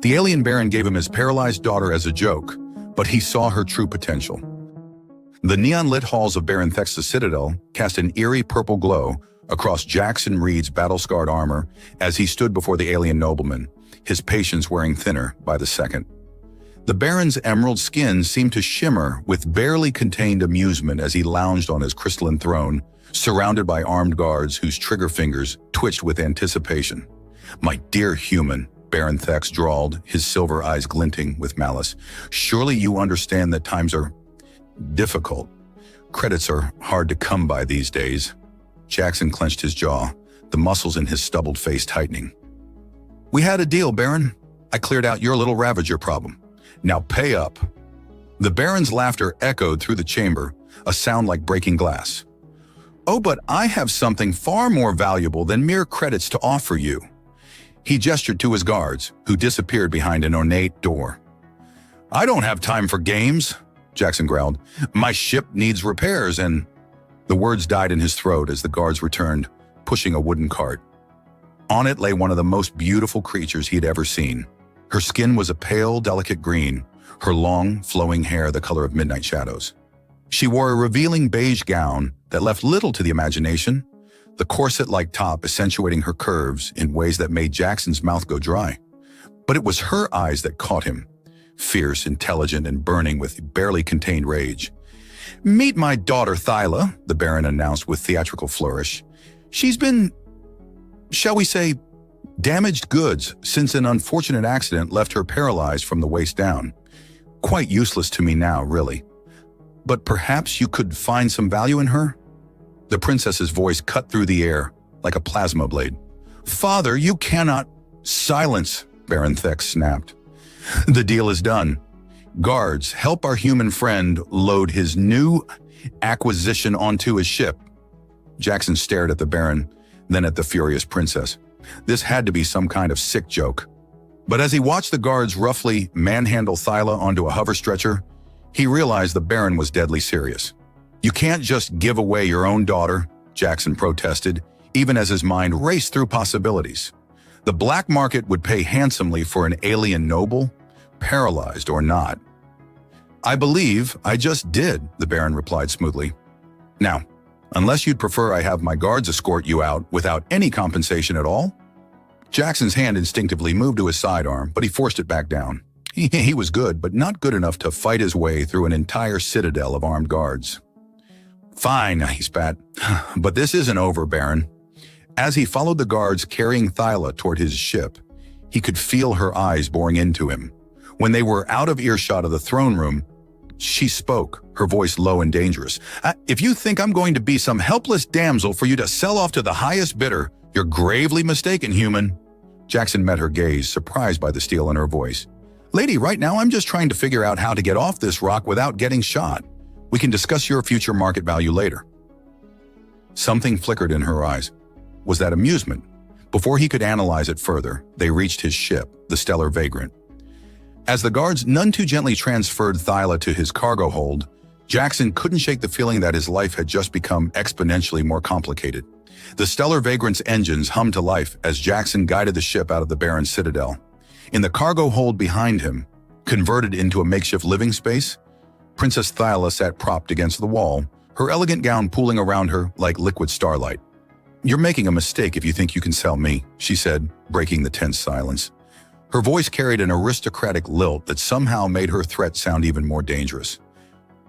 The alien baron gave him his paralyzed daughter as a joke, but he saw her true potential. The neon-lit halls of Baron Thex's citadel cast an eerie purple glow across Jackson Reed's battle-scarred armor as he stood before the alien nobleman, his patience wearing thinner by the second. The Baron's emerald skin seemed to shimmer with barely contained amusement as he lounged on his crystalline throne, surrounded by armed guards whose trigger fingers twitched with anticipation. "My dear human," Baron Thex drawled, his silver eyes glinting with malice, "surely you understand that times are difficult. Credits are hard to come by these days." Jackson clenched his jaw, the muscles in his stubbled face tightening. "We had a deal, Baron. I cleared out your little Ravager problem. Now pay up." The Baron's laughter echoed through the chamber, a sound like breaking glass. "Oh, but I have something far more valuable than mere credits to offer you." He gestured to his guards, who disappeared behind an ornate door. "I don't have time for games," Jackson growled. "My ship needs repairs and—" The words died in his throat as the guards returned, pushing a wooden cart. On it lay one of the most beautiful creatures he had ever seen. Her skin was a pale, delicate green, her long, flowing hair the color of midnight shadows. She wore a revealing beige gown that left little to the imagination, the corset-like top accentuating her curves in ways that made Jackson's mouth go dry. But it was her eyes that caught him, fierce, intelligent, and burning with barely contained rage. "Meet my daughter, Thyla," the Baron announced with theatrical flourish. "She's been, shall we say, damaged goods since an unfortunate accident left her paralyzed from the waist down. Quite useless to me now, really. But perhaps you could find some value in her?" The princess's voice cut through the air like a plasma blade. "Father, you cannot—" "Silence," Baron Thex snapped. "The deal is done. Guards, help our human friend load his new acquisition onto his ship." Jackson stared at the Baron, then at the furious princess. This had to be some kind of sick joke. But as he watched the guards roughly manhandle Thyla onto a hover stretcher, he realized the Baron was deadly serious. "You can't just give away your own daughter," Jackson protested, even as his mind raced through possibilities. The black market would pay handsomely for an alien noble, paralyzed or not. "I believe I just did," the Baron replied smoothly. "Now, unless you'd prefer I have my guards escort you out without any compensation at all?" Jackson's hand instinctively moved to his sidearm, but he forced it back down. He was good, but not good enough to fight his way through an entire citadel of armed guards. "Fine," he spat, "but this isn't over, Baron." As he followed the guards carrying Thyla toward his ship, he could feel her eyes boring into him. When they were out of earshot of the throne room, she spoke, her voice low and dangerous. "If you think I'm going to be some helpless damsel for you to sell off to the highest bidder, you're gravely mistaken, human." Jackson met her gaze, surprised by the steel in her voice. "Lady, right now I'm just trying to figure out how to get off this rock without getting shot. We can discuss your future market value later." Something flickered in her eyes. Was that amusement? Before he could analyze it further, they reached his ship, the Stellar Vagrant. As the guards none too gently transferred Thyla to his cargo hold, Jackson couldn't shake the feeling that his life had just become exponentially more complicated. The Stellar Vagrant's engines hummed to life as Jackson guided the ship out of the Baron's citadel. In the cargo hold behind him, converted into a makeshift living space, Princess Thyla sat propped against the wall, her elegant gown pooling around her like liquid starlight. "You're making a mistake if you think you can sell me," she said, breaking the tense silence. Her voice carried an aristocratic lilt that somehow made her threat sound even more dangerous.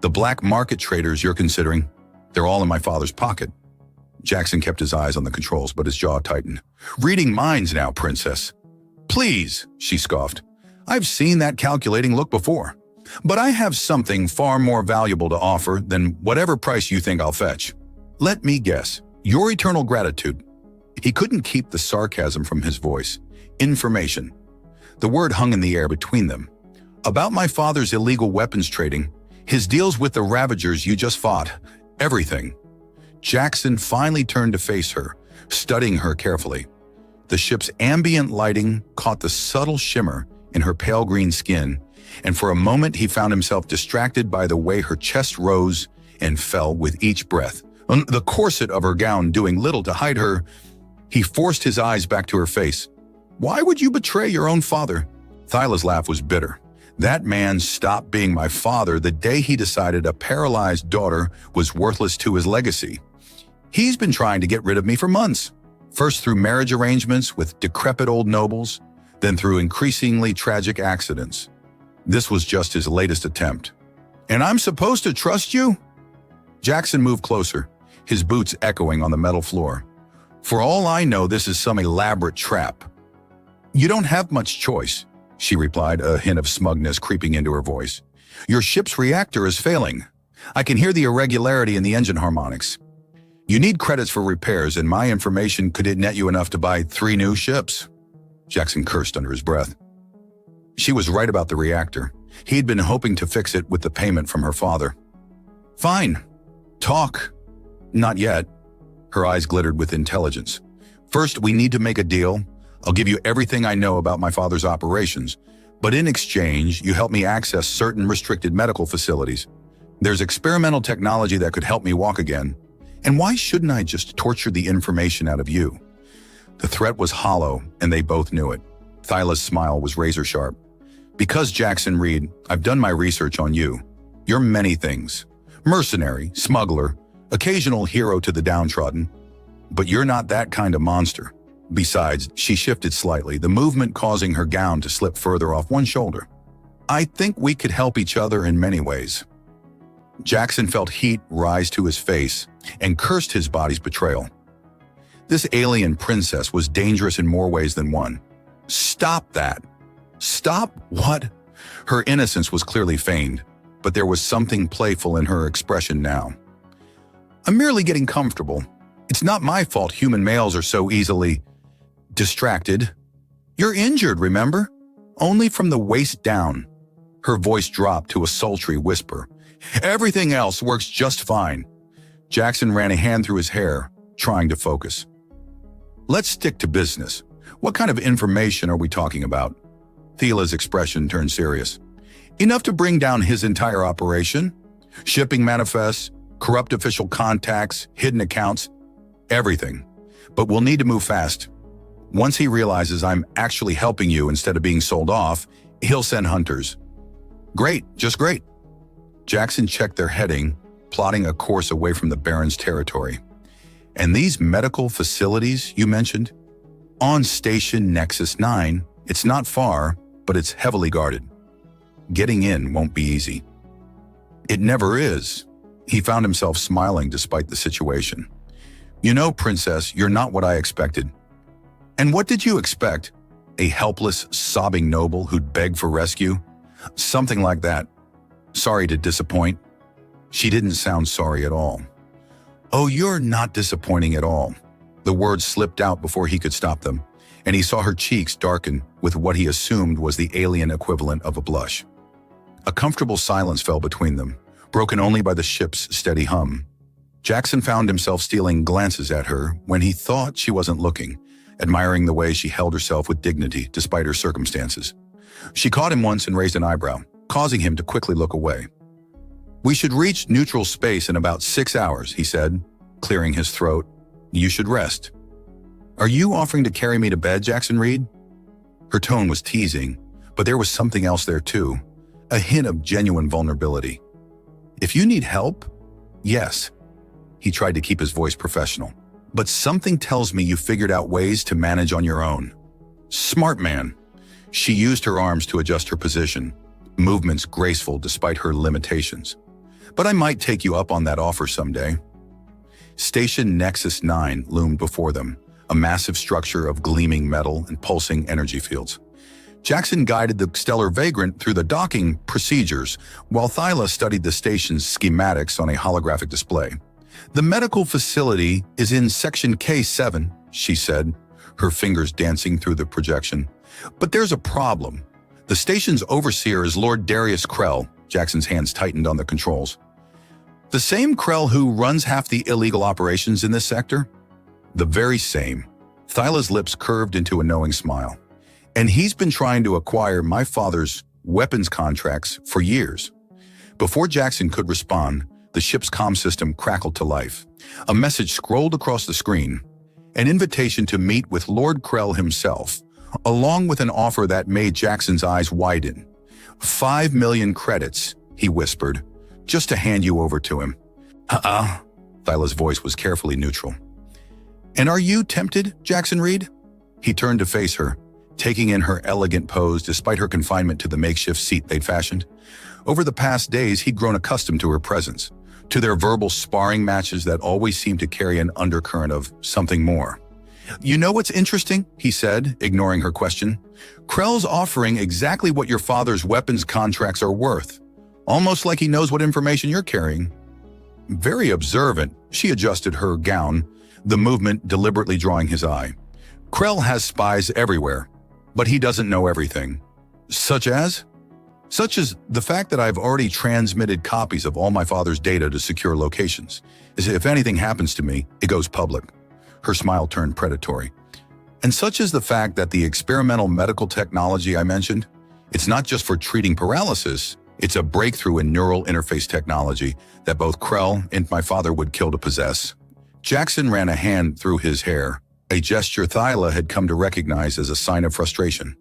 "The black market traders you're considering, they're all in my father's pocket." Jackson kept his eyes on the controls, but his jaw tightened. "Reading minds now, princess." "Please," she scoffed. "I've seen that calculating look before. But I have something far more valuable to offer than whatever price you think I'll fetch. Let me guess, your eternal gratitude." He couldn't keep the sarcasm from his voice. "Information." The word hung in the air between them. "About my father's illegal weapons trading, his deals with the Ravagers you just fought, everything." Jackson finally turned to face her, studying her carefully. The ship's ambient lighting caught the subtle shimmer in her pale green skin, and for a moment he found himself distracted by the way her chest rose and fell with each breath. The corset of her gown doing little to hide her, he forced his eyes back to her face. "Why would you betray your own father?" Thyla's laugh was bitter. That man stopped being my father the day he decided a paralyzed daughter was worthless to his legacy. He's been trying to get rid of me for months, first through marriage arrangements with decrepit old nobles, then through increasingly tragic accidents. This was just his latest attempt. And I'm supposed to trust you? Jackson moved closer, his boots echoing on the metal floor. For all I know, this is some elaborate trap. You don't have much choice, she replied, a hint of smugness creeping into her voice. Your ship's reactor is failing. I can hear the irregularity in the engine harmonics. You need credits for repairs, and my information could it net you enough to buy 3 new ships? Jackson cursed under his breath. She was right about the reactor. He'd been hoping to fix it with the payment from her father. Fine. Talk. Not yet. Her eyes glittered with intelligence. First, we need to make a deal. I'll give you everything I know about my father's operations, but in exchange, you help me access certain restricted medical facilities. There's experimental technology that could help me walk again. And why shouldn't I just torture the information out of you? The threat was hollow, and they both knew it. Thyla's smile was razor sharp. Because, Jackson Reed, I've done my research on you. You're many things. Mercenary, smuggler, occasional hero to the downtrodden. But you're not that kind of monster. Besides, she shifted slightly, the movement causing her gown to slip further off one shoulder. I think we could help each other in many ways. Jackson felt heat rise to his face and cursed his body's betrayal. This alien princess was dangerous in more ways than one. Stop that. Stop what? Her innocence was clearly feigned, but there was something playful in her expression now. I'm merely getting comfortable. It's not my fault human males are so easily distracted. You're injured, remember? Only from the waist down. Her voice dropped to a sultry whisper. Everything else works just fine. Jackson ran a hand through his hair, trying to focus. Let's stick to business. What kind of information are we talking about? Thyla's expression turned serious. Enough to bring down his entire operation? Shipping manifests, corrupt official contacts, hidden accounts, everything. But we'll need to move fast. Once he realizes I'm actually helping you instead of being sold off, he'll send hunters. Great, just great. Jackson checked their heading, plotting a course away from the Baron's territory. And these medical facilities you mentioned? On Station Nexus 9, it's not far, but it's heavily guarded. Getting in won't be easy. It never is. He found himself smiling despite the situation. You know, Princess, you're not what I expected. And what did you expect? A helpless, sobbing noble who'd beg for rescue? Something like that. Sorry to disappoint. She didn't sound sorry at all. Oh, you're not disappointing at all. The words slipped out before he could stop them, and he saw her cheeks darken with what he assumed was the alien equivalent of a blush. A comfortable silence fell between them, broken only by the ship's steady hum. Jackson found himself stealing glances at her when he thought she wasn't looking, admiring the way she held herself with dignity despite her circumstances. She caught him once and raised an eyebrow, causing him to quickly look away. We should reach neutral space in about 6 hours, he said, clearing his throat. You should rest. Are you offering to carry me to bed, Jackson Reed? Her tone was teasing, but there was something else there too, a hint of genuine vulnerability. If you need help, yes. He tried to keep his voice professional. But something tells me you figured out ways to manage on your own. Smart man. She used her arms to adjust her position, movements graceful despite her limitations. But I might take you up on that offer someday. Station Nexus 9 loomed before them, a massive structure of gleaming metal and pulsing energy fields. Jackson guided the stellar vagrant through the docking procedures, while Thyla studied the station's schematics on a holographic display. The medical facility is in Section K7, she said, her fingers dancing through the projection. But there's a problem. The station's overseer is Lord Darius Krell. Jackson's hands tightened on the controls. The same Krell who runs half the illegal operations in this sector? The very same. Thyla's lips curved into a knowing smile. And he's been trying to acquire my father's weapons contracts for years. Before Jackson could respond, the ship's comm system crackled to life. A message scrolled across the screen, an invitation to meet with Lord Krell himself, along with an offer that made Jackson's eyes widen. 5 million credits, he whispered, just to hand you over to him. Thyla's voice was carefully neutral. And are you tempted, Jackson Reed? He turned to face her, taking in her elegant pose despite her confinement to the makeshift seat they'd fashioned. Over the past days, he'd grown accustomed to her presence, to their verbal sparring matches that always seemed to carry an undercurrent of something more. You know what's interesting? He said, ignoring her question. Krell's offering exactly what your father's weapons contracts are worth. Almost like he knows what information you're carrying. Very observant, she adjusted her gown, the movement deliberately drawing his eye. Krell has spies everywhere, but he doesn't know everything. Such as? Such as the fact that I've already transmitted copies of all my father's data to secure locations. As if anything happens to me, it goes public. Her smile turned predatory. And such as the fact that the experimental medical technology I mentioned, it's not just for treating paralysis, it's a breakthrough in neural interface technology that both Krell and my father would kill to possess. Jackson ran a hand through his hair, a gesture Thyla had come to recognize as a sign of frustration.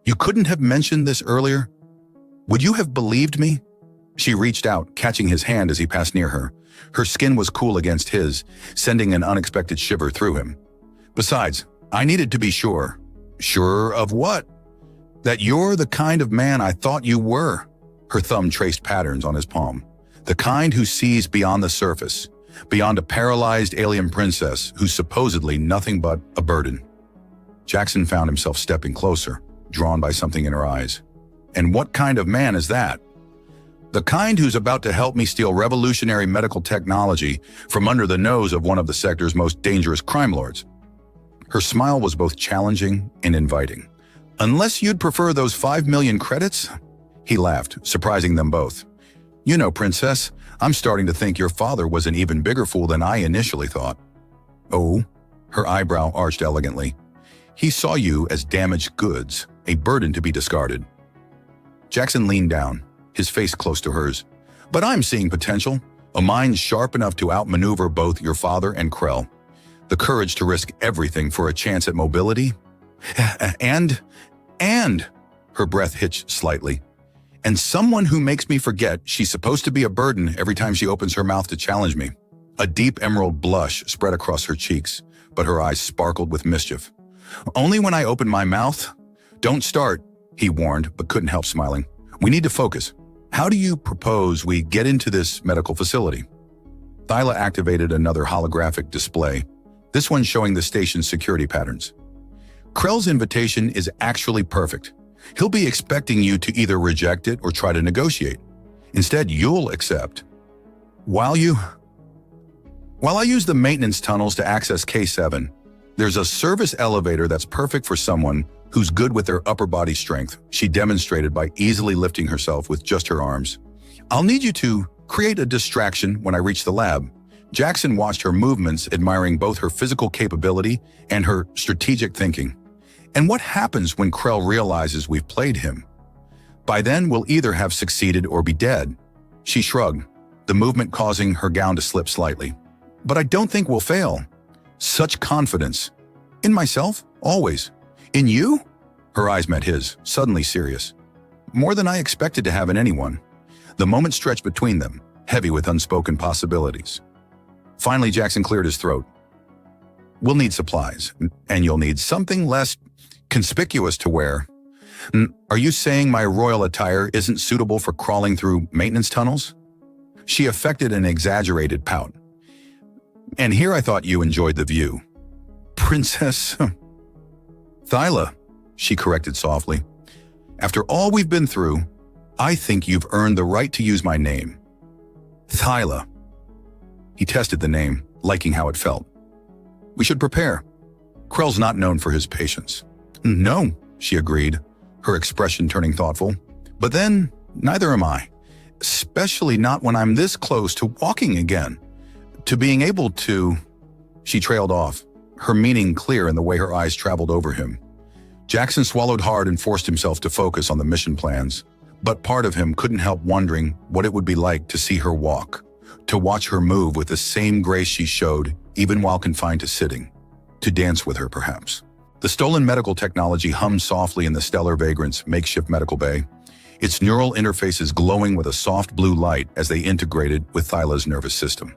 You couldn't have mentioned this earlier? Would you have believed me? She reached out, catching his hand as he passed near her. Her skin was cool against his, sending an unexpected shiver through him. Besides, I needed to be sure. Sure of what? That you're the kind of man I thought you were. Her thumb traced patterns on his palm. The kind who sees beyond the surface, beyond a paralyzed alien princess who's supposedly nothing but a burden. Jackson found himself stepping closer, drawn by something in her eyes. And what kind of man is that? The kind who's about to help me steal revolutionary medical technology from under the nose of one of the sector's most dangerous crime lords. Her smile was both challenging and inviting. Unless you'd prefer those 5 million credits? He laughed, surprising them both. You know, Princess, I'm starting to think your father was an even bigger fool than I initially thought. Oh? Her eyebrow arched elegantly. He saw you as damaged goods, a burden to be discarded. Jackson leaned down, his face close to hers. But I'm seeing potential, a mind sharp enough to outmaneuver both your father and Krell. The courage to risk everything for a chance at mobility. And, her breath hitched slightly. And someone who makes me forget she's supposed to be a burden every time she opens her mouth to challenge me. A deep emerald blush spread across her cheeks, but her eyes sparkled with mischief. Only when I open my mouth? Don't start, he warned, but couldn't help smiling. We need to focus. How do you propose we get into this medical facility? Thyla activated another holographic display, this one showing the station's security patterns. Krell's invitation is actually perfect. He'll be expecting you to either reject it or try to negotiate. Instead, you'll accept. While I use the maintenance tunnels to access K7, there's a service elevator that's perfect for someone who's good with their upper body strength, she demonstrated by easily lifting herself with just her arms. I'll need you to create a distraction when I reach the lab. Jackson watched her movements, admiring both her physical capability and her strategic thinking. And what happens when Krell realizes we've played him? By then, we'll either have succeeded or be dead. She shrugged, the movement causing her gown to slip slightly. But I don't think we'll fail. Such confidence. In myself, always. In you? Her eyes met his, suddenly serious. More than I expected to have in anyone. The moment stretched between them, heavy with unspoken possibilities. Finally, Jackson cleared his throat. We'll need supplies, and you'll need something less conspicuous to wear. Are you saying my royal attire isn't suitable for crawling through maintenance tunnels? She affected an exaggerated pout. And here I thought you enjoyed the view. Princess Thyla, she corrected softly. After all we've been through, I think you've earned the right to use my name. Thyla. He tested the name, liking how it felt. We should prepare. Krell's not known for his patience. No, she agreed, her expression turning thoughtful. But then, neither am I. Especially not when I'm this close to walking again. To being able to... She trailed off, her meaning clear in the way her eyes traveled over him. Jackson swallowed hard and forced himself to focus on the mission plans. But part of him couldn't help wondering what it would be like to see her walk. To watch her move with the same grace she showed, even while confined to sitting. To dance with her, perhaps. The stolen medical technology hummed softly in the stellar vagrant's makeshift medical bay, its neural interfaces glowing with a soft blue light as they integrated with Thyla's nervous system.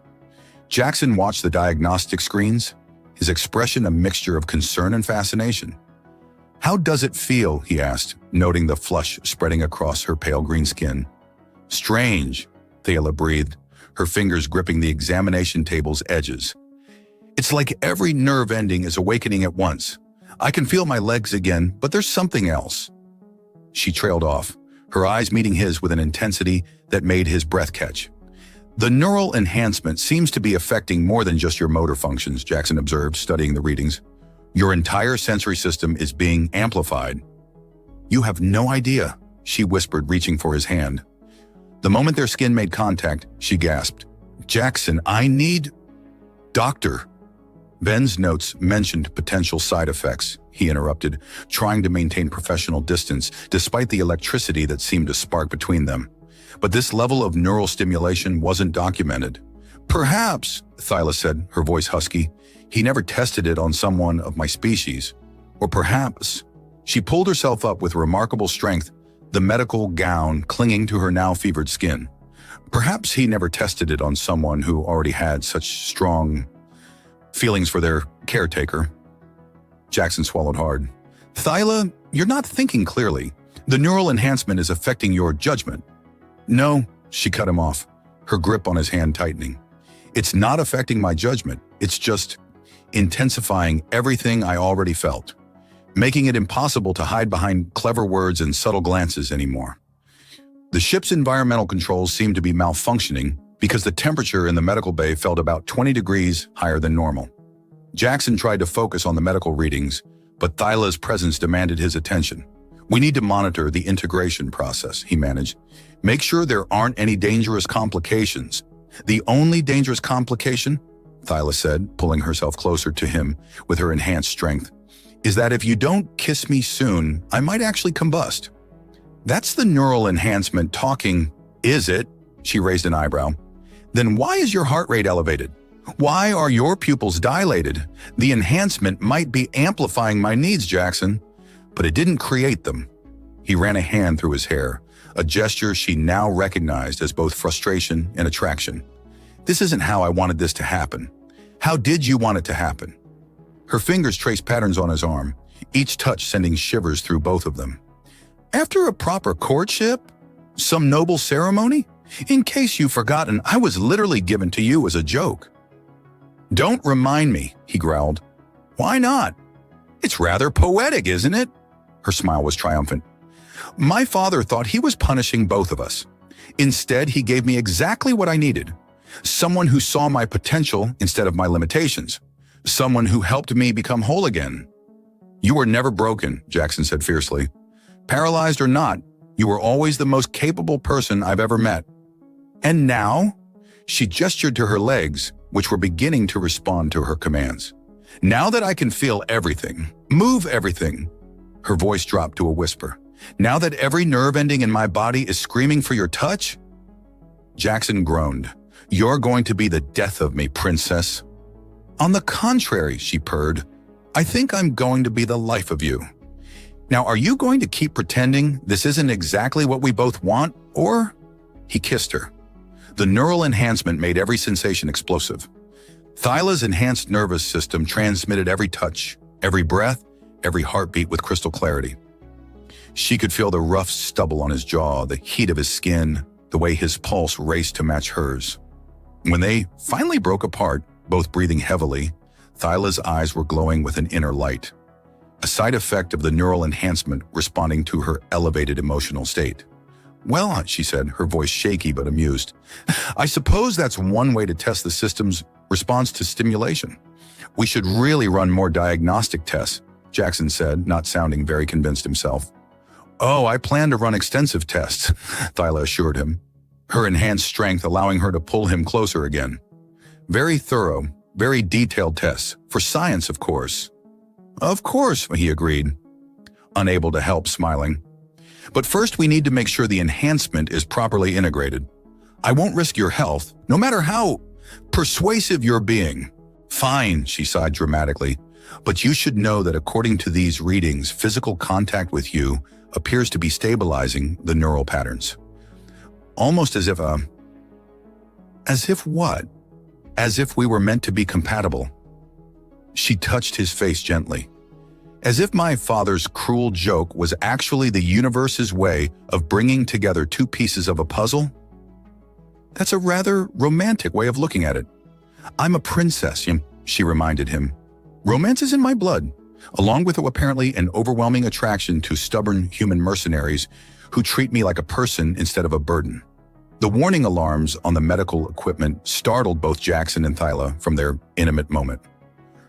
Jackson watched the diagnostic screens, his expression a mixture of concern and fascination. "How does it feel?" he asked, noting the flush spreading across her pale green skin. "Strange," Thyla breathed, her fingers gripping the examination table's edges. "It's like every nerve ending is awakening at once. I can feel my legs again, but there's something else." She trailed off, her eyes meeting his with an intensity that made his breath catch. "The neural enhancement seems to be affecting more than just your motor functions," Jackson observed, studying the readings. "Your entire sensory system is being amplified." "You have no idea," she whispered, reaching for his hand. The moment their skin made contact, she gasped. "Jackson, I need—" "Doctor." Ben's notes mentioned potential side effects, he interrupted, trying to maintain professional distance despite the electricity that seemed to spark between them. But this level of neural stimulation wasn't documented. "Perhaps," Thyla said, her voice husky, "he never tested it on someone of my species. Or perhaps—" She pulled herself up with remarkable strength, the medical gown clinging to her now fevered skin. "Perhaps he never tested it on someone who already had such strong feelings for their caretaker." Jackson swallowed hard. "Thyla, you're not thinking clearly. The neural enhancement is affecting your judgment." "No," she cut him off, her grip on his hand tightening. "It's not affecting my judgment. It's just intensifying everything I already felt, making it impossible to hide behind clever words and subtle glances anymore." The ship's environmental controls seemed to be malfunctioning because the temperature in the medical bay felt about 20 degrees higher than normal. Jackson tried to focus on the medical readings, but Thyla's presence demanded his attention. "We need to monitor the integration process," he managed. "Make sure there aren't any dangerous complications." "The only dangerous complication," Thyla said, pulling herself closer to him with her enhanced strength, "is that if you don't kiss me soon, I might actually combust." "That's the neural enhancement talking, is it?" She raised an eyebrow. "Then why is your heart rate elevated? Why are your pupils dilated? The enhancement might be amplifying my needs, Jackson, but it didn't create them." He ran a hand through his hair, a gesture she now recognized as both frustration and attraction. "This isn't how I wanted this to happen. How did you want it to happen?" Her fingers traced patterns on his arm, each touch sending shivers through both of them. "After a proper courtship? Some noble ceremony? In case you've forgotten, I was literally given to you as a joke." "Don't remind me," he growled. "Why not? It's rather poetic, isn't it?" Her smile was triumphant. "My father thought he was punishing both of us. Instead, he gave me exactly what I needed. Someone who saw my potential instead of my limitations. Someone who helped me become whole again." "You were never broken," Jackson said fiercely. "Paralyzed or not, you were always the most capable person I've ever met." "And now?" She gestured to her legs, which were beginning to respond to her commands. "Now that I can feel everything, move everything." Her voice dropped to a whisper. "Now that every nerve ending in my body is screaming for your touch?" Jackson groaned. "You're going to be the death of me, princess." "On the contrary," she purred. "I think I'm going to be the life of you. Now, are you going to keep pretending this isn't exactly what we both want, or—" He kissed her. The neural enhancement made every sensation explosive. Thyla's enhanced nervous system transmitted every touch, every breath, every heartbeat with crystal clarity. She could feel the rough stubble on his jaw, the heat of his skin, the way his pulse raced to match hers. When they finally broke apart, both breathing heavily, Thyla's eyes were glowing with an inner light, a side effect of the neural enhancement responding to her elevated emotional state. "Well," she said, her voice shaky but amused, "I suppose that's one way to test the system's response to stimulation. We should really run more diagnostic tests," Jackson said, not sounding very convinced himself. "Oh, I plan to run extensive tests," Thyla assured him, her enhanced strength allowing her to pull him closer again. "Very thorough, very detailed tests, for science, of course." "Of course," he agreed, unable to help smiling. "But first we need to make sure the enhancement is properly integrated. I won't risk your health, no matter how persuasive you're being." "Fine," she sighed dramatically. But you should know that according to these readings, physical contact with you appears to be stabilizing the neural patterns. Almost as if As if what? As if we were meant to be compatible. She touched his face gently. As if my father's cruel joke was actually the universe's way of bringing together two pieces of a puzzle? That's a rather romantic way of looking at it. I'm a princess, she reminded him. Romance is in my blood, along with apparently an overwhelming attraction to stubborn human mercenaries who treat me like a person instead of a burden. The warning alarms on the medical equipment startled both Jackson and Thyla from their intimate moment.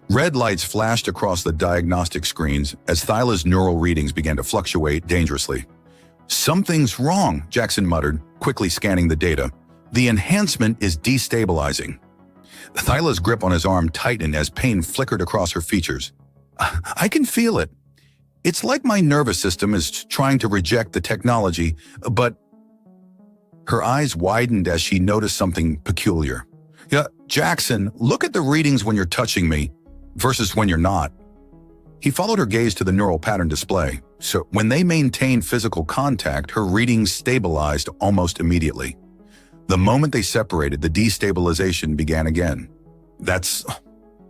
Red lights flashed across the diagnostic screens as Thyla's neural readings began to fluctuate dangerously. Something's wrong, Jackson muttered, quickly scanning the data. The enhancement is destabilizing. Thyla's grip on his arm tightened as pain flickered across her features. I can feel it. It's like my nervous system is trying to reject the technology, but... Her eyes widened as she noticed something peculiar. Yeah, Jackson, look at the readings when you're touching me versus when you're not. He followed her gaze to the neural pattern display. So when they maintained physical contact, her readings stabilized almost immediately. The moment they separated, the destabilization began again. That's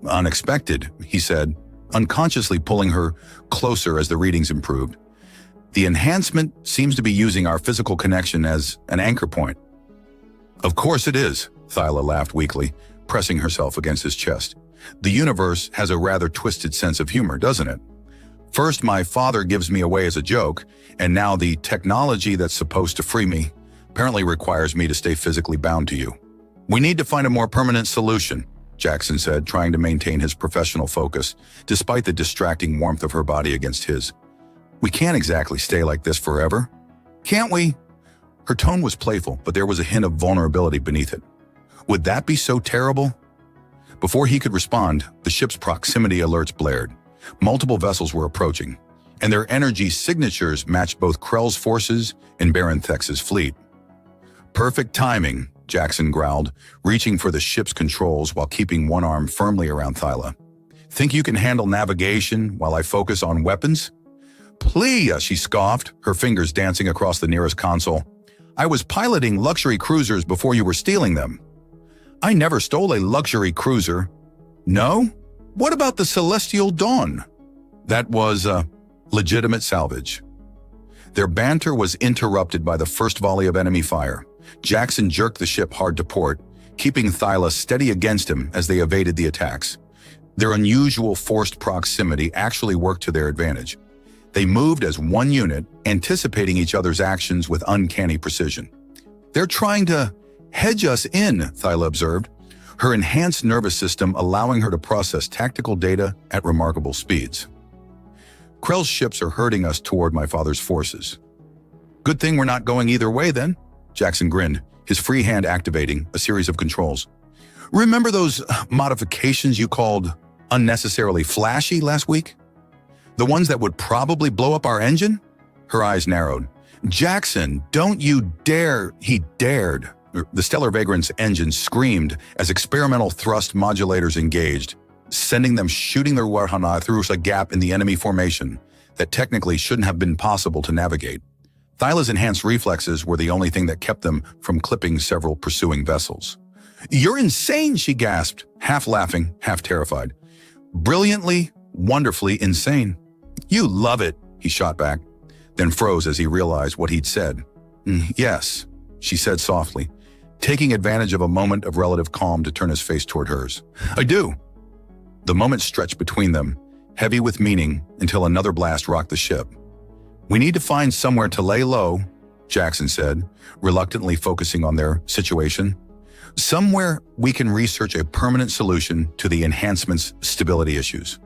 unexpected, he said, unconsciously pulling her closer as the readings improved. The enhancement seems to be using our physical connection as an anchor point. Of course it is, Thyla laughed weakly, pressing herself against his chest. The universe has a rather twisted sense of humor, doesn't it? First, my father gives me away as a joke, and now the technology that's supposed to free me apparently requires me to stay physically bound to you. We need to find a more permanent solution, Jackson said, trying to maintain his professional focus, despite the distracting warmth of her body against his. We can't exactly stay like this forever. Can't we? Her tone was playful, but there was a hint of vulnerability beneath it. Would that be so terrible? Before he could respond, the ship's proximity alerts blared. Multiple vessels were approaching, and their energy signatures matched both Krell's forces and Baron Thex's fleet. Perfect timing, Jackson growled, reaching for the ship's controls while keeping one arm firmly around Thyla. Think you can handle navigation while I focus on weapons? Please, she scoffed, her fingers dancing across the nearest console. I was piloting luxury cruisers before you were stealing them. I never stole a luxury cruiser. No? What about the Celestial Dawn? That was legitimate salvage. Their banter was interrupted by the first volley of enemy fire. Jackson jerked the ship hard to port, keeping Thyla steady against him as they evaded the attacks. Their unusual forced proximity actually worked to their advantage. They moved as one unit, anticipating each other's actions with uncanny precision. They're trying to hedge us in, Thyla observed, her enhanced nervous system allowing her to process tactical data at remarkable speeds. Krell's ships are herding us toward my father's forces. Good thing we're not going either way then, Jackson grinned, his free hand activating a series of controls. Remember those modifications you called unnecessarily flashy last week? The ones that would probably blow up our engine? Her eyes narrowed. Jackson, don't you dare, he dared. The Stellar Vagrant's engine screamed as experimental thrust modulators engaged, sending them shooting their Warhana through a gap in the enemy formation that technically shouldn't have been possible to navigate. Thyla's enhanced reflexes were the only thing that kept them from clipping several pursuing vessels. You're insane, she gasped, half laughing, half terrified. Brilliantly, wonderfully insane. You love it, he shot back, then froze as he realized what he'd said. Yes, she said softly, taking advantage of a moment of relative calm to turn his face toward hers. I do. The moment stretched between them, heavy with meaning, until another blast rocked the ship. We need to find somewhere to lay low, Jackson said, reluctantly focusing on their situation. Somewhere we can research a permanent solution to the enhancement's stability issues.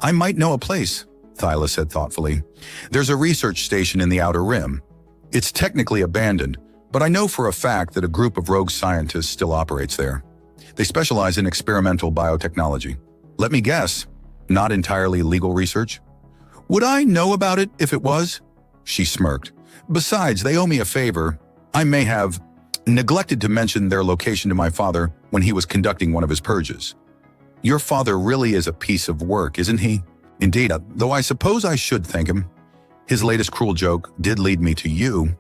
I might know a place, Thyla said thoughtfully. There's a research station in the Outer Rim. It's technically abandoned, but I know for a fact that a group of rogue scientists still operates there. They specialize in experimental biotechnology. Let me guess, not entirely legal research? Would I know about it if it was? She smirked. Besides, they owe me a favor. I may have neglected to mention their location to my father when he was conducting one of his purges. Your father really is a piece of work, isn't he? Indeed, though I suppose I should thank him. His latest cruel joke did lead me to you.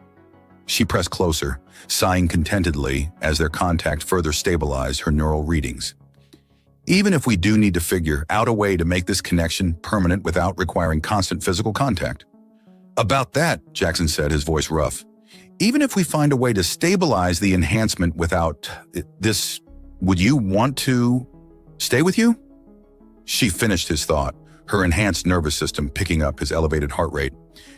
She pressed closer, sighing contentedly as their contact further stabilized her neural readings. Even if we do need to figure out a way to make this connection permanent without requiring constant physical contact. About that, Jackson said, his voice rough. Even if we find a way to stabilize the enhancement without this, would you want to stay with you? She finished his thought, her enhanced nervous system picking up his elevated heart rate.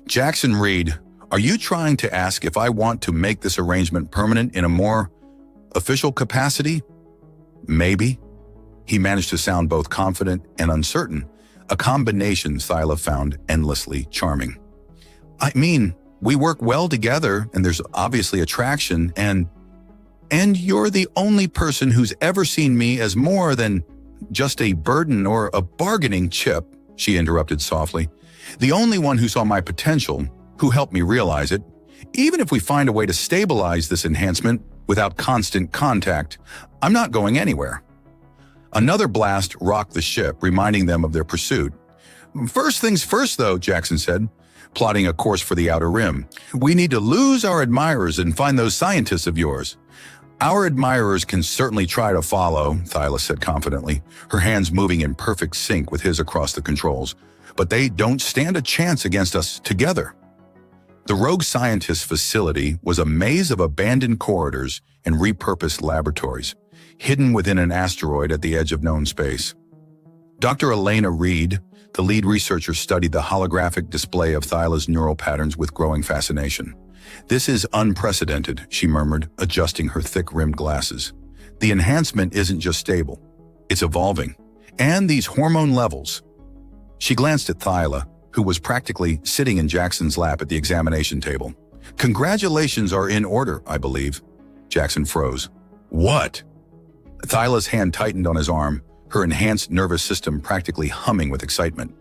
Jackson Reed, are you trying to ask if I want to make this arrangement permanent in a more official capacity? Maybe. He managed to sound both confident and uncertain, a combination Thyla found endlessly charming. I mean, we work well together and there's obviously attraction and you're the only person who's ever seen me as more than just a burden or a bargaining chip, she interrupted softly. The only one who saw my potential, who helped me realize it. Even if we find a way to stabilize this enhancement without constant contact, I'm not going anywhere. Another blast rocked the ship, reminding them of their pursuit. First things first, though, Jackson said, plotting a course for the outer rim. We need to lose our admirers and find those scientists of yours. Our admirers can certainly try to follow, Thyla said confidently, her hands moving in perfect sync with his across the controls, but they don't stand a chance against us together. The rogue scientist's facility was a maze of abandoned corridors and repurposed laboratories, hidden within an asteroid at the edge of known space. Dr. Elena Reed, the lead researcher, studied the holographic display of Thyla's neural patterns with growing fascination. This is unprecedented, she murmured, adjusting her thick-rimmed glasses. The enhancement isn't just stable, it's evolving. And these hormone levels. She glanced at Thyla, who was practically sitting in Jackson's lap at the examination table. Congratulations are in order, I believe. Jackson froze. What? Thyla's hand tightened on his arm, her enhanced nervous system practically humming with excitement.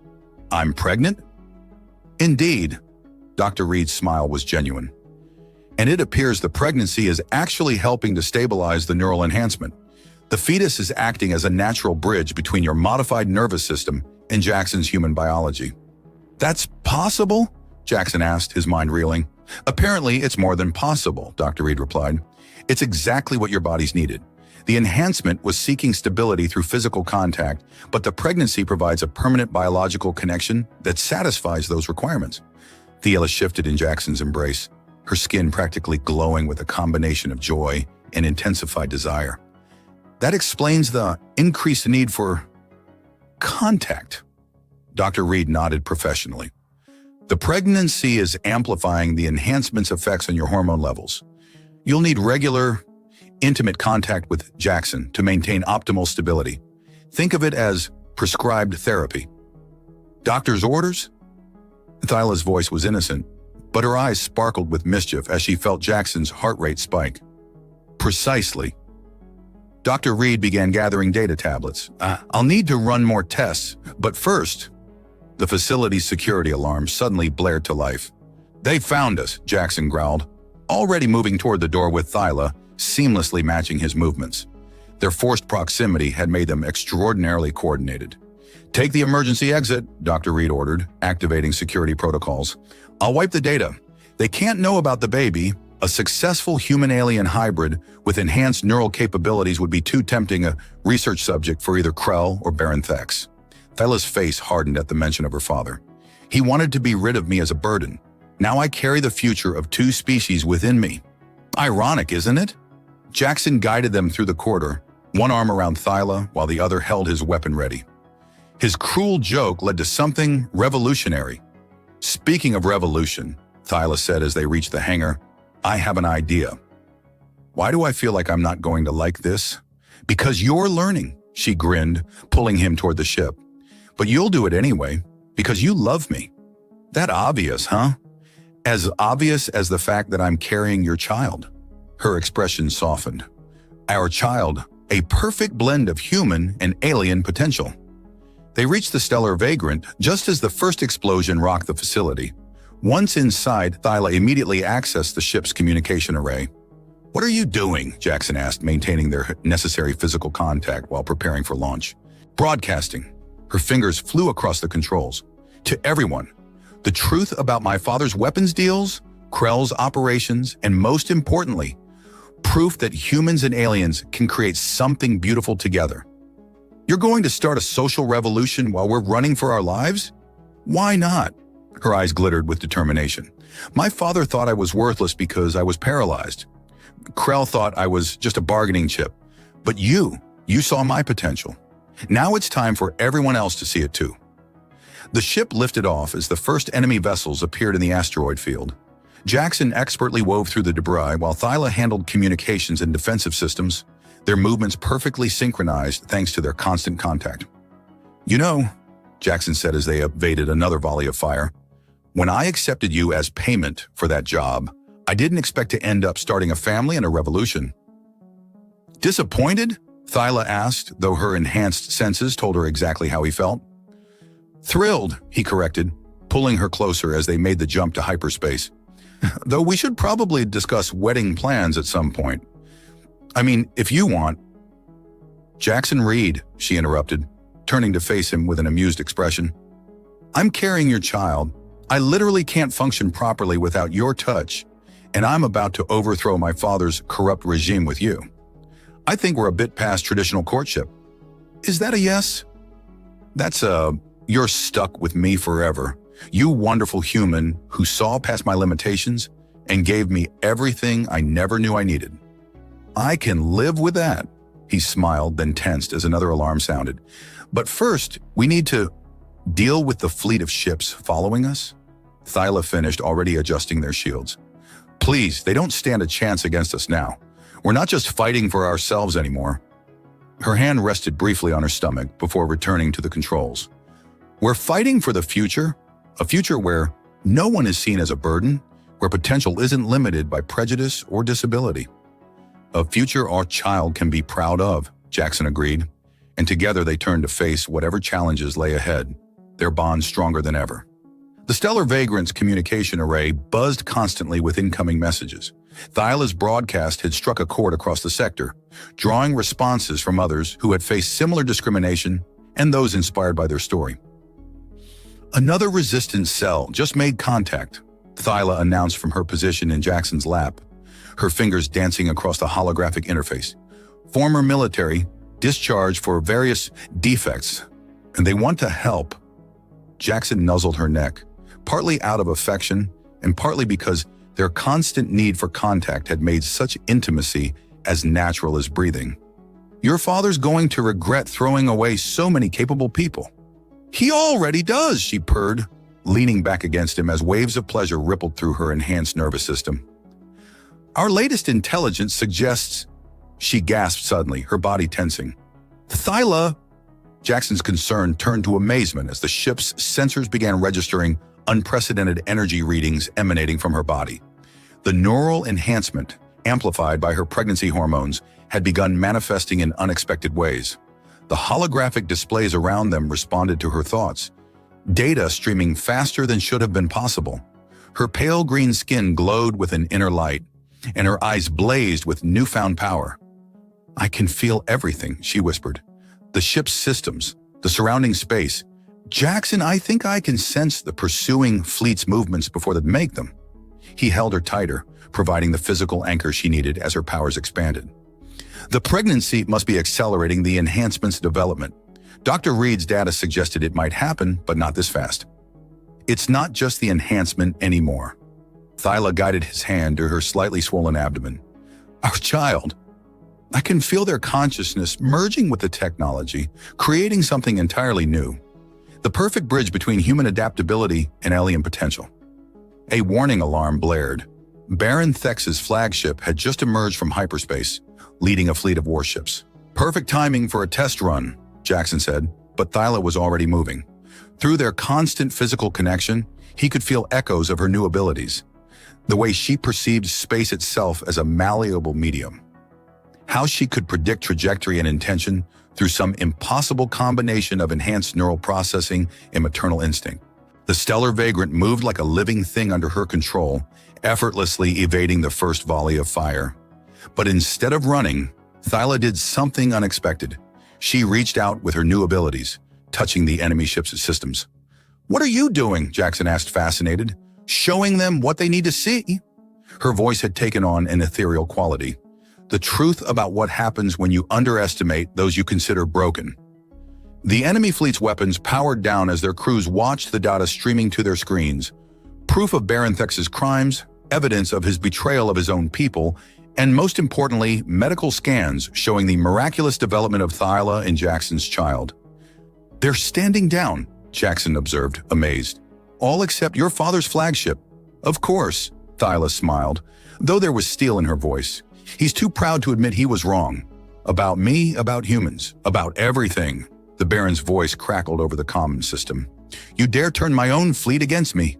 I'm pregnant? Indeed. Dr. Reed's smile was genuine. And it appears the pregnancy is actually helping to stabilize the neural enhancement. The fetus is acting as a natural bridge between your modified nervous system and Jackson's human biology. That's possible? Jackson asked, his mind reeling. Apparently, it's more than possible, Dr. Reed replied. It's exactly what your body's needed. The enhancement was seeking stability through physical contact, but the pregnancy provides a permanent biological connection that satisfies those requirements. Thyla shifted in Jackson's embrace, her skin practically glowing with a combination of joy and intensified desire. That explains the increased need for contact. Dr. Reed nodded professionally. The pregnancy is amplifying the enhancement's effects on your hormone levels. You'll need regular, intimate contact with Jackson to maintain optimal stability. Think of it as prescribed therapy. Doctor's orders? Thyla's voice was innocent, but her eyes sparkled with mischief as she felt Jackson's heart rate spike. Precisely. Dr. Reed began gathering data tablets. I'll need to run more tests, but first, the facility's security alarm suddenly blared to life. They found us, Jackson growled, already moving toward the door with Thyla, seamlessly matching his movements. Their forced proximity had made them extraordinarily coordinated. Take the emergency exit, Dr. Reed ordered, activating security protocols. I'll wipe the data. They can't know about the baby. A successful human-alien hybrid with enhanced neural capabilities would be too tempting a research subject for either Krell or Baron Thex. Thyla's face hardened at the mention of her father. He wanted to be rid of me as a burden. Now I carry the future of two species within me. Ironic, isn't it? Jackson guided them through the corridor, one arm around Thyla while the other held his weapon ready. His cruel joke led to something revolutionary. Speaking of revolution, Thyla said as they reached the hangar, I have an idea. Why do I feel like I'm not going to like this? Because you're learning, she grinned, pulling him toward the ship. But you'll do it anyway, because you love me. That obvious, huh? As obvious as the fact that I'm carrying your child. Her expression softened. Our child, a perfect blend of human and alien potential. They reached the stellar vagrant just as the first explosion rocked the facility. Once inside, Thyla immediately accessed the ship's communication array. What are you doing? Jackson asked, maintaining their necessary physical contact while preparing for launch. Broadcasting. Her fingers flew across the controls. To everyone, the truth about my father's weapons deals, Krell's operations, and most importantly, proof that humans and aliens can create something beautiful together. You're going to start a social revolution while we're running for our lives? Why not? Her eyes glittered with determination. My father thought I was worthless because I was paralyzed. Krell thought I was just a bargaining chip. But you saw my potential. Now it's time for everyone else to see it too. The ship lifted off as the first enemy vessels appeared in the asteroid field. Jackson expertly wove through the debris while Thyla handled communications and defensive systems, their movements perfectly synchronized thanks to their constant contact. You know, Jackson said as they evaded another volley of fire, when I accepted you as payment for that job, I didn't expect to end up starting a family and a revolution. Disappointed? Thyla asked, though her enhanced senses told her exactly how he felt. Thrilled, he corrected, pulling her closer as they made the jump to hyperspace. Though we should probably discuss wedding plans at some point. I mean, if you want. Jackson Reed, she interrupted, turning to face him with an amused expression. I'm carrying your child. I literally can't function properly without your touch, and I'm about to overthrow my father's corrupt regime with you. I think we're a bit past traditional courtship. Is that a yes? That's you're stuck with me forever. You wonderful human who saw past my limitations and gave me everything I never knew I needed. I can live with that. He smiled, then tensed as another alarm sounded. But first, we need to deal with the fleet of ships following us. Thyla finished, already adjusting their shields. Please, they don't stand a chance against us now. We're not just fighting for ourselves anymore. Her hand rested briefly on her stomach before returning to the controls. We're fighting for the future, a future where no one is seen as a burden, where potential isn't limited by prejudice or disability. A future our child can be proud of, Jackson agreed, and together they turned to face whatever challenges lay ahead, their bond stronger than ever. The Stellar Vagrant's communication array buzzed constantly with incoming messages. Thyla's broadcast had struck a chord across the sector, drawing responses from others who had faced similar discrimination and those inspired by their story. Another resistance cell just made contact, Thyla announced from her position in Jackson's lap, her fingers dancing across the holographic interface. Former military, discharged for various defects, and they want to help. Jackson nuzzled her neck, partly out of affection and partly because their constant need for contact had made such intimacy as natural as breathing. Your father's going to regret throwing away so many capable people. He already does, she purred, leaning back against him as waves of pleasure rippled through her enhanced nervous system. Our latest intelligence suggests, she gasped suddenly, her body tensing. Thyla! Jackson's concern turned to amazement as the ship's sensors began registering unprecedented energy readings emanating from her body. The neural enhancement, amplified by her pregnancy hormones, had begun manifesting in unexpected ways. The holographic displays around them responded to her thoughts, data streaming faster than should have been possible. Her pale green skin glowed with an inner light, and her eyes blazed with newfound power. I can feel everything, she whispered. The ship's systems, the surrounding space. Jackson, I think I can sense the pursuing fleet's movements before they make them. He held her tighter, providing the physical anchor she needed as her powers expanded. The pregnancy must be accelerating the enhancement's development. Dr. Reed's data suggested it might happen, but not this fast. It's not just the enhancement anymore. Thyla guided his hand to her slightly swollen abdomen. Our child. I can feel their consciousness merging with the technology, creating something entirely new. The perfect bridge between human adaptability and alien potential. A warning alarm blared. Baron Thex's flagship had just emerged from hyperspace, leading a fleet of warships. Perfect timing for a test run, Jackson said, but Thyla was already moving. Through their constant physical connection, he could feel echoes of her new abilities. The way she perceived space itself as a malleable medium. How she could predict trajectory and intention through some impossible combination of enhanced neural processing and maternal instinct. The Stellar Vagrant moved like a living thing under her control, effortlessly evading the first volley of fire. But instead of running, Thyla did something unexpected. She reached out with her new abilities, touching the enemy ship's systems. "What are you doing?" Jackson asked, fascinated. "Showing them what they need to see?" Her voice had taken on an ethereal quality. The truth about what happens when you underestimate those you consider broken. The enemy fleet's weapons powered down as their crews watched the data streaming to their screens. Proof of Baranthex's crimes, evidence of his betrayal of his own people, and most importantly, medical scans showing the miraculous development of Thyla and Jackson's child. "They're standing down," Jackson observed, amazed. "All except your father's flagship." "Of course," Thyla smiled, though there was steel in her voice. "He's too proud to admit he was wrong. About me, about humans, about everything." The Baron's voice crackled over the comm system. "You dare turn my own fleet against me?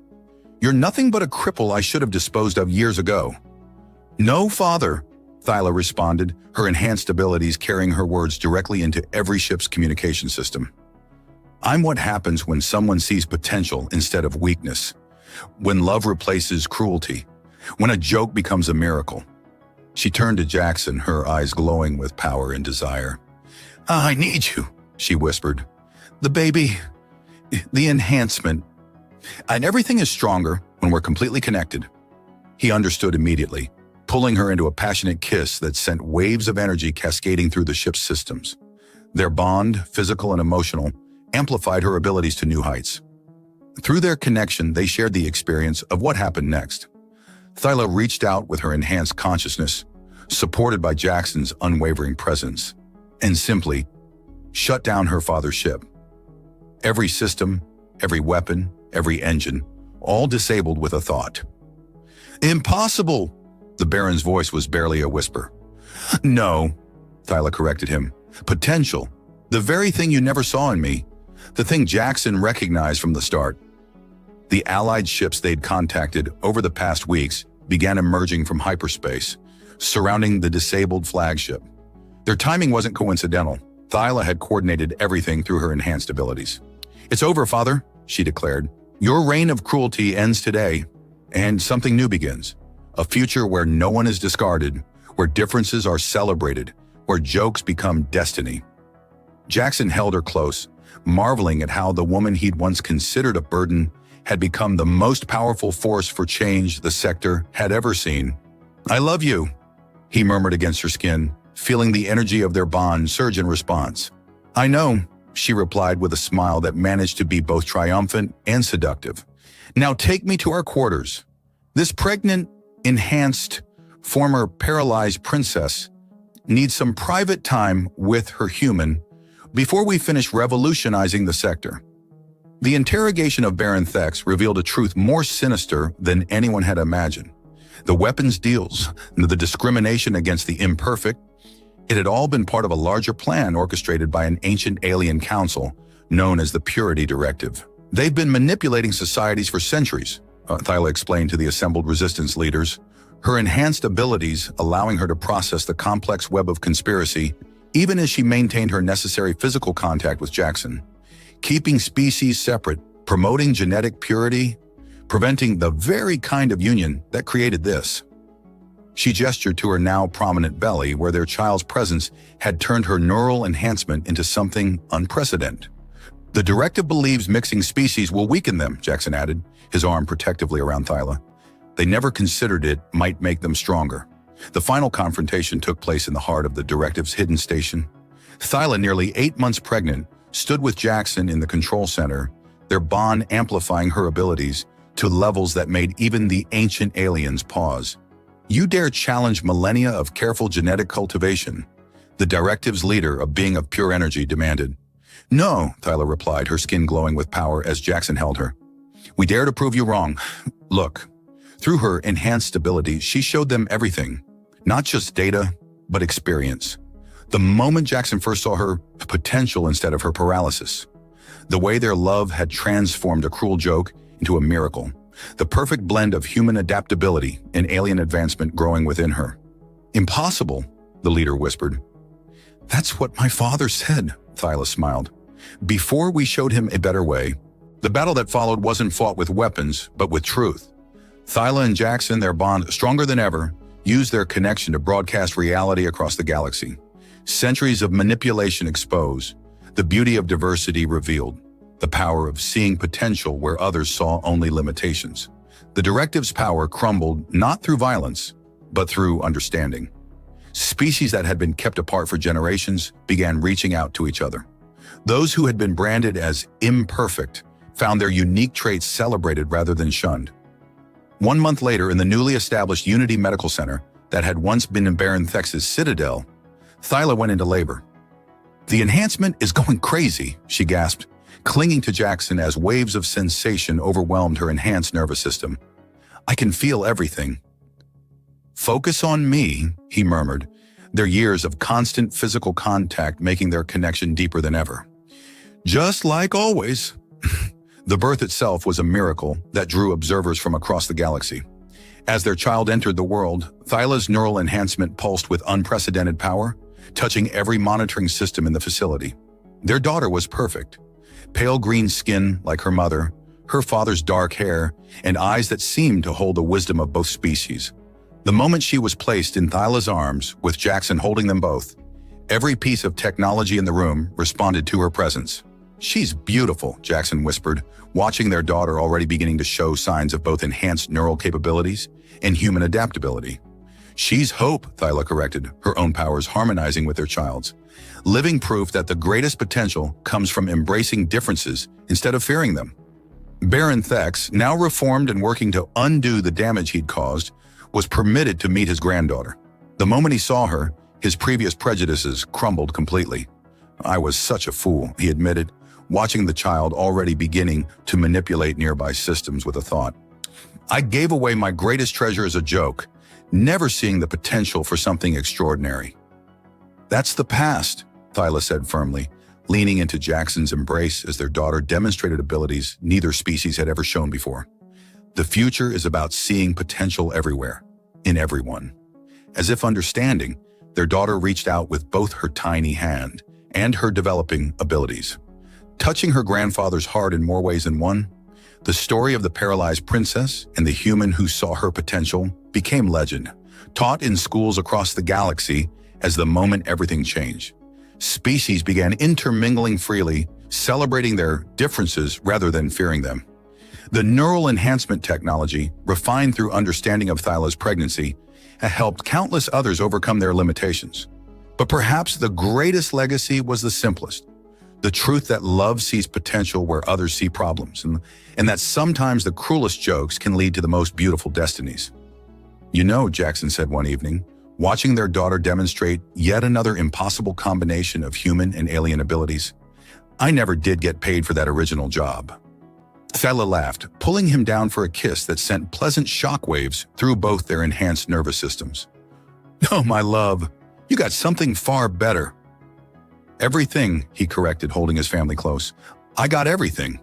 You're nothing but a cripple I should have disposed of years ago." "No, father," Thyla responded, her enhanced abilities carrying her words directly into every ship's communication system. "I'm what happens when someone sees potential instead of weakness. When love replaces cruelty. When a joke becomes a miracle." She turned to Jackson, her eyes glowing with power and desire. "I need you," she whispered. "The baby, the enhancement. And everything is stronger when we're completely connected." He understood immediately, pulling her into a passionate kiss that sent waves of energy cascading through the ship's systems. Their bond, physical and emotional, amplified her abilities to new heights. Through their connection, they shared the experience of what happened next. Thyla reached out with her enhanced consciousness, supported by Jackson's unwavering presence, and simply shut down her father's ship. Every system, every weapon, every engine, all disabled with a thought. "Impossible!" The Baron's voice was barely a whisper. "No," Thyla corrected him. "Potential. The very thing you never saw in me. The thing Jackson recognized from the start." The Allied ships they'd contacted over the past weeks began emerging from hyperspace, surrounding the disabled flagship. Their timing wasn't coincidental. Thyla had coordinated everything through her enhanced abilities. "It's over, father," she declared. "Your reign of cruelty ends today, and something new begins. A future where no one is discarded, where differences are celebrated, where jokes become destiny." Jackson held her close, marveling at how the woman he'd once considered a burden had become the most powerful force for change the sector had ever seen. "I love you," he murmured against her skin, feeling the energy of their bond surge in response. "I know," she replied with a smile that managed to be both triumphant and seductive. "Now take me to our quarters. This pregnant, enhanced, former paralyzed princess needs some private time with her human before we finish revolutionizing the sector." The interrogation of Baranthex revealed a truth more sinister than anyone had imagined. The weapons deals, the discrimination against the imperfect, it had all been part of a larger plan orchestrated by an ancient alien council known as the Purity Directive. "They've been manipulating societies for centuries," Thyla explained to the assembled resistance leaders, her enhanced abilities allowing her to process the complex web of conspiracy, even as she maintained her necessary physical contact with Jackson. Keeping species separate, promoting genetic purity, preventing the very kind of union that created this. She gestured to her now prominent belly, where their child's presence had turned her neural enhancement into something unprecedented. "The directive believes mixing species will weaken them," Jackson added, his arm protectively around Thyla. "They never considered it might make them stronger." The final confrontation took place in the heart of the directive's hidden station. Thyla, nearly 8 months pregnant, stood with Jackson in the control center, their bond amplifying her abilities to levels that made even the ancient aliens pause. "You dare challenge millennia of careful genetic cultivation?" the directive's leader, a being of pure energy, demanded. "No," Thyla replied, her skin glowing with power as Jackson held her. "We dare to prove you wrong. Look." Through her enhanced ability, she showed them everything. Not just data, but experience. The moment Jackson first saw her potential instead of her paralysis. The way their love had transformed a cruel joke into a miracle. The perfect blend of human adaptability and alien advancement growing within her. "Impossible," the leader whispered. "That's what my father said," Thyla smiled. "Before we showed him a better way, the battle that followed wasn't fought with weapons, but with truth." Thyla and Jackson, their bond stronger than ever, used their connection to broadcast reality across the galaxy. Centuries of manipulation expose, the beauty of diversity revealed, the power of seeing potential where others saw only limitations. The directive's power crumbled not through violence, but through understanding. Species that had been kept apart for generations began reaching out to each other. Those who had been branded as imperfect found their unique traits celebrated rather than shunned. 1 month later, in the newly established Unity Medical Center that had once been in Baron Thex's citadel, Thyla went into labor. "The enhancement is going crazy," she gasped, clinging to Jackson as waves of sensation overwhelmed her enhanced nervous system. "I can feel everything." "Focus on me," he murmured, their years of constant physical contact making their connection deeper than ever. "Just like always." The birth itself was a miracle that drew observers from across the galaxy. As their child entered the world, Thyla's neural enhancement pulsed with unprecedented power, touching every monitoring system in the facility. Their daughter was perfect. Pale green skin like her mother, her father's dark hair, and eyes that seemed to hold the wisdom of both species. The moment she was placed in Thyla's arms, with Jackson holding them both, every piece of technology in the room responded to her presence. "She's beautiful," Jackson whispered, watching their daughter already beginning to show signs of both enhanced neural capabilities and human adaptability. "She's hope," Thyla corrected, her own powers harmonizing with their child's. Living proof that the greatest potential comes from embracing differences instead of fearing them. Baron Thex, now reformed and working to undo the damage he'd caused, was permitted to meet his granddaughter. The moment he saw her, his previous prejudices crumbled completely. "I was such a fool," he admitted, watching the child already beginning to manipulate nearby systems with a thought. "I gave away my greatest treasure as a joke, never seeing the potential for something extraordinary." "That's the past," Thyla said firmly, leaning into Jackson's embrace as their daughter demonstrated abilities neither species had ever shown before. "The future is about seeing potential everywhere, in everyone." As if understanding, their daughter reached out with both her tiny hand and her developing abilities. Touching her grandfather's heart in more ways than one, the story of the paralyzed princess and the human who saw her potential became legend, taught in schools across the galaxy as the moment everything changed. Species began intermingling freely, celebrating their differences rather than fearing them. The neural enhancement technology, refined through understanding of Thyla's pregnancy, had helped countless others overcome their limitations. But perhaps the greatest legacy was the simplest. The truth that love sees potential where others see problems, and that sometimes the cruelest jokes can lead to the most beautiful destinies. "You know," Jackson said one evening, watching their daughter demonstrate yet another impossible combination of human and alien abilities, "I never did get paid for that original job." Thyla laughed, pulling him down for a kiss that sent pleasant shockwaves through both their enhanced nervous systems. "Oh, my love, you got something far better." "Everything," he corrected, holding his family close. "I got everything."